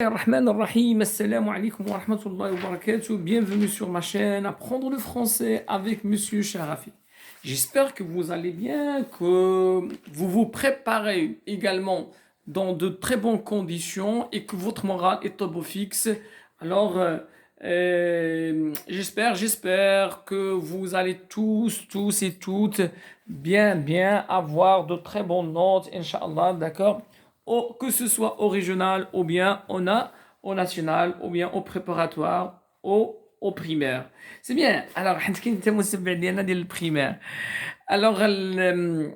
Rahman Rahim, assalamu alaikum wa rahmatullahi wa barakatuh. Bienvenue sur ma chaîne Apprendre le français avec Monsieur Sharafi. J'espère que vous allez bien, que vous vous préparez également dans de très bonnes conditions et que votre morale est au beau fixe. Alors, j'espère que vous allez tous et toutes bien avoir de très bonnes notes, Inch'Allah, d'accord? Que ce soit au régional ou bien au national ou bien au préparatoire au primaire. C'est bien. Alors, le primaire. Alors, le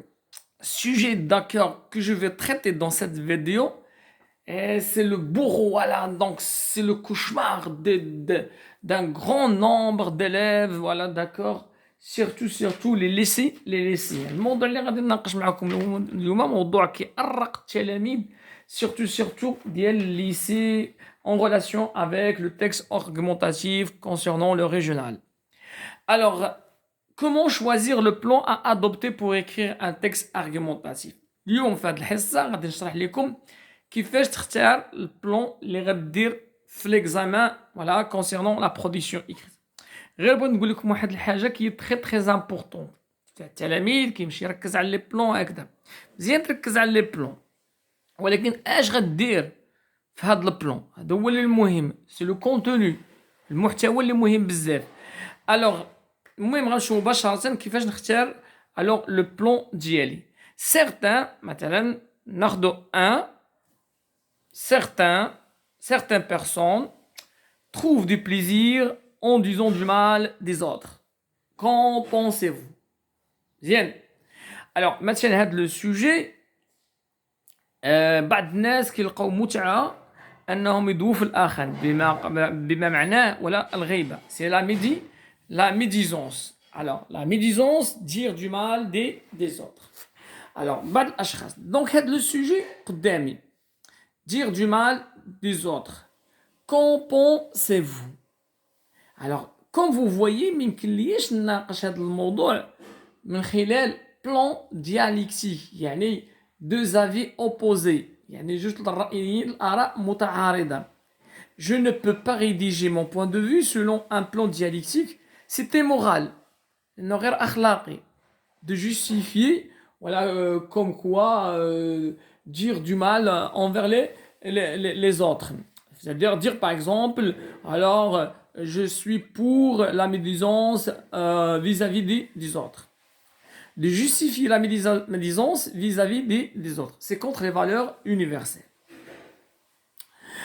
sujet d'accord que je vais traiter dans cette vidéo, c'est le bourreau, voilà, donc c'est le cauchemar d'un grand nombre d'élèves, voilà, d'accord, surtout les lycées. الموضوع اللي غادي نناقش معكم اليوم موضوع كيأرق التلاميذ surtout ديال lycée en relation avec le texte argumentatif concernant le régional. Alors, comment choisir le plan à adopter pour écrire un texte argumentatif? اليوم في هذه الحصة غادي نشرح لكم كيفاش تختار البلان اللي غدير في ليكزامان فوالا كونسيرنون لا برودكسيون اكريت. غير بغيت نقول لكم واحد الحاجه كي تري امبورطون تاع التلاميذ كيمشي يركز على لي بلان هكذا مزيان تركز على لي بلان ولكن اش غدير في هذا البلان هذا هو اللي المهم سي لو كونتوني المحتوى اللي مهم بزاف. الوغ المهم غنشوفوا مباشره كيفاش نختار الوغ لو بلان ديالي. سيغتان مثلا ناخذ ان certaines personnes trouvent du plaisir en disant du mal des autres. Qu'en pensez-vous? Bien. Alors, مثلا هذا le sujet بعض الناس كيلقاو متعة أنهم يدووا في الآخر بما معناه ولا الغيبة. C'est la médisance. Alors, la médisance, dire du mal des autres. Alors, بعض الأشخاص. Donc, هذا le sujet قدامي. Dire du mal des autres. Qu'en pensez-vous? Alors, comme vous voyez, ممكن ليش نناقش هذا الموضوع من خلال plan dialectique يعني deux avis opposés يعني جوج الرأيين الآراء متعارضة. Je ne peux pas rédiger mon point de vue selon un plan dialectique, c'est immoral, إنه غير أخلاقي de justifier voilà comme quoi dire du mal envers les autres. C'est-à-dire dire par exemple, alors je suis pour la médisance vis-à-vis des autres. De justifier la médisance vis-à-vis des autres. C'est contre les valeurs universelles.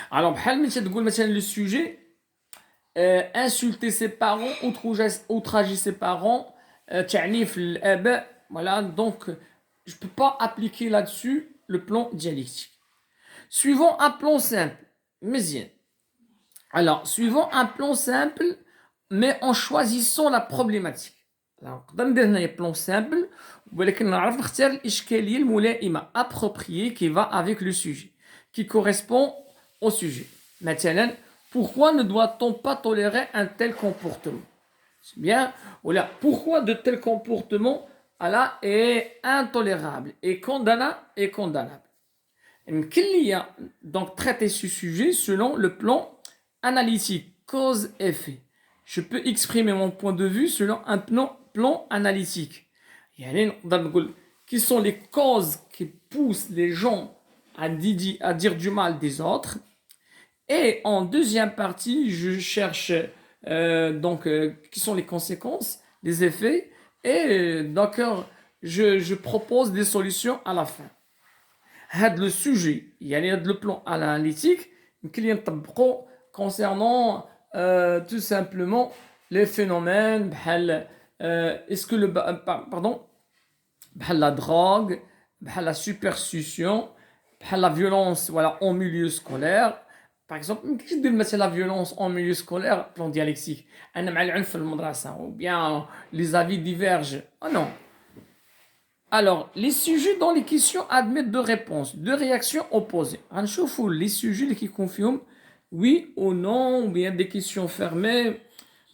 Alors, بحال من تقول مثلا le sujet insulter ses parents, outrager ses parents, تعنيف الآباء. Voilà, donc je ne peux pas appliquer là-dessus le plan dialectique. Suivons un plan simple. مزيان. Alors, suivons un plan simple, mais en choisissant la problématique. Alors, نقدر ندير هنايا plan simple, ولكن نعرف نختار الإشكالية الملائمة appropriée qui va avec le sujet, qui correspond au sujet. مثلا, pourquoi ne doit-on pas tolérer un tel comportement? C'est bien. Voilà. Pourquoi de tels comportements est intolérable et condamnable. Donc traiter ce sujet selon le plan analytique, cause-effet. Je peux exprimer mon point de vue selon un plan analytique. Qui sont les causes qui poussent les gens à dire du mal des autres. Et en deuxième partie, je cherche qui sont les conséquences, les effets. Et d'accord, je propose des solutions à la fin. هذا le sujet يعني هذا le plan analytique يمكن لي نطبقه concernant tout simplement les phénomènes بحال est-ce que بحال la drogue بحال la superstition بحال la violence voilà en milieu scolaire. Par exemple, يمكنش دير مثلا la violence en milieu scolaire plan dialectique أنا مع العنف في المدرسة ou bien les avis divergent. Oh non. Alors, les sujets dans les questions admettent deux réponses, deux réactions opposées. هنشوفوا les sujets qui confirment oui ou non, ou bien des questions fermées.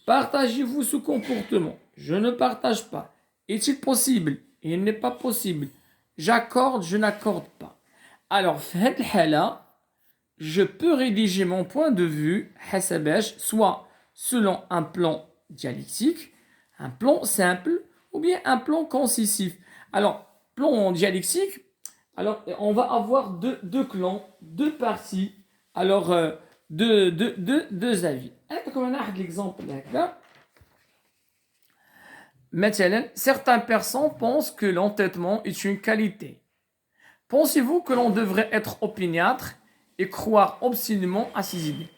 Partagez-vous ce comportement? Je ne partage pas. Est-il possible? Il n'est pas possible. J'accorde, je n'accorde pas. Alors, في هذه الحالة je peux rédiger mon point de vue حسب soit selon un plan dialectique, un plan simple ou bien un plan concisif. Alors, plan dialectique, alors on va avoir deux clans, deux parties, alors deux avis. Comme on a l'exemple là. Maintenant, certaines personnes pensent que l'entêtement est une qualité. Pensez-vous que l'on devrait être opiniâtre et croire obstinément à ses idées?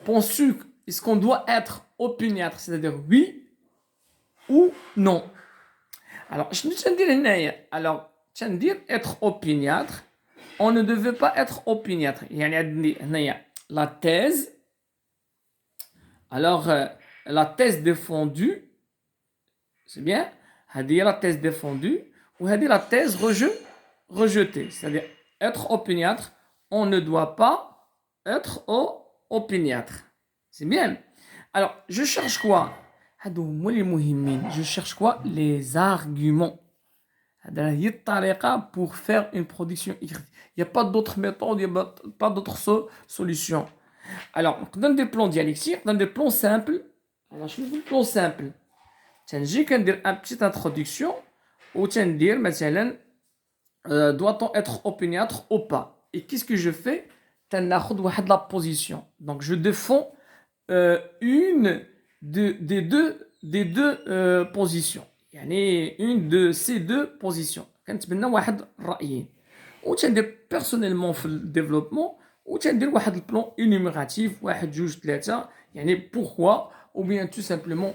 Pensez-vous est-ce qu'on doit être opiniâtre, c'est-à-dire oui ou non? Alors, je ne dire rien. Alors, je veux dire être opiniâtre. On ne devait pas être opiniâtre. Il y a la thèse. Alors, la thèse défendue, c'est bien. C'est-à-dire la thèse défendue ou c'est-à-dire la thèse rejetée. C'est-à-dire être opiniâtre, on ne doit pas être opiniâtre. C'est bien. Alors, je cherche quoi? Je cherche quoi? Les arguments. Pour faire une production écrite. Il n'y a pas d'autre méthode, il n'y a pas d'autre solution. Alors, on donne des plans dialectiques, on donne des plans simples. Alors, je fais le plan simple. تنجي كندير une petite introduction وتندير مثلا doit-on être opiniâtre ou pas? Et qu'est-ce que je fais? تناخد واحد la position. Donc, je défends une des deux positions. يعني une de ces deux positions. كنتبنى واحد الرأيين. وتندير personnellement في الديفلوبمون وتندير واحد البلان énumératif واحد جوج ثلاثة يعني pourquoi ou bien tout simplement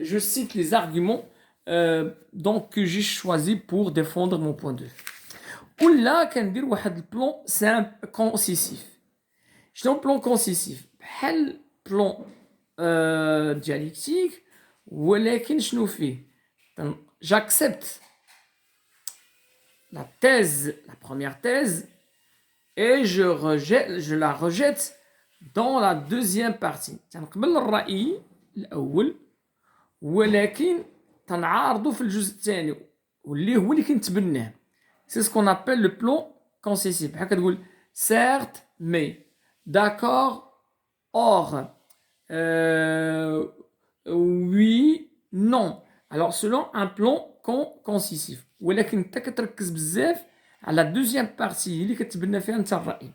je cite les arguments donc que j'ai choisi pour défendre mon point de vue. ولا كندير واحد البلان simple concisif. شنو بلان كونسيسيف؟ بحال بلان دياليكتيك ولكن شنو فيه؟ j'accepte la thèse, la première thèse et je la rejette dans la deuxième partie. تنقبل الرأي الأول ولكن تنعارضو في الجزء الثاني واللي هو اللي كنتبناه. C'est ce qu'on appelle le plan concessif. بحال كتقول certes mais d'accord, or, oui, non. Alors, selon un plan concisif. ولكن انت كتركز بزاف على la deuxième partie اللي كتبنى فيها انت الرأي.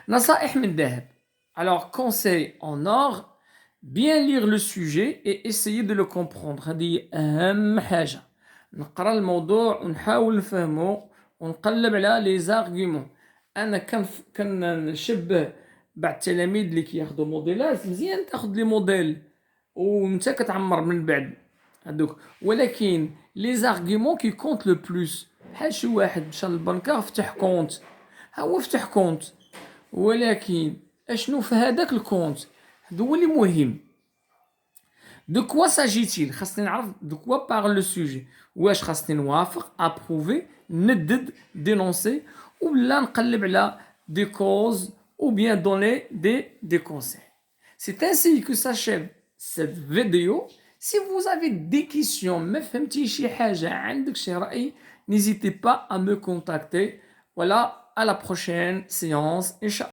نصائح من ذهب. Alors, conseil en or, bien lire le sujet et essayer de le comprendre. هذه أهم حاجة. نقرأ الموضوع ونحاول نفهمه ونقلب على les arguments. انا كنشبه بعض التلاميذ اللي كياخذوا موديلات مزيان تاخذ لي موديل وانت كتعمر من بعد هذوك ولكن لي زارغيومون كي كونت لو بلوس بحال شي واحد مشى للبنكه فتح كونت ها هو فتح كونت ولكن اشنو في هذاك الكونت هذا هو اللي مهم. دو كوا ساجيتيل خاصني نعرف دو كوا بارل لو سوجي واش خاصني نوافق ابروفي ندد دينونسي ولا نقلب على des causes ou bien donner des conseils. C'est ainsi que s'achève cette vidéo. Si vous avez des questions, ما فهمتي شي حاجة عندك شي رأي, n'hésitez pas à me contacter. Voilà, à la prochaine séance.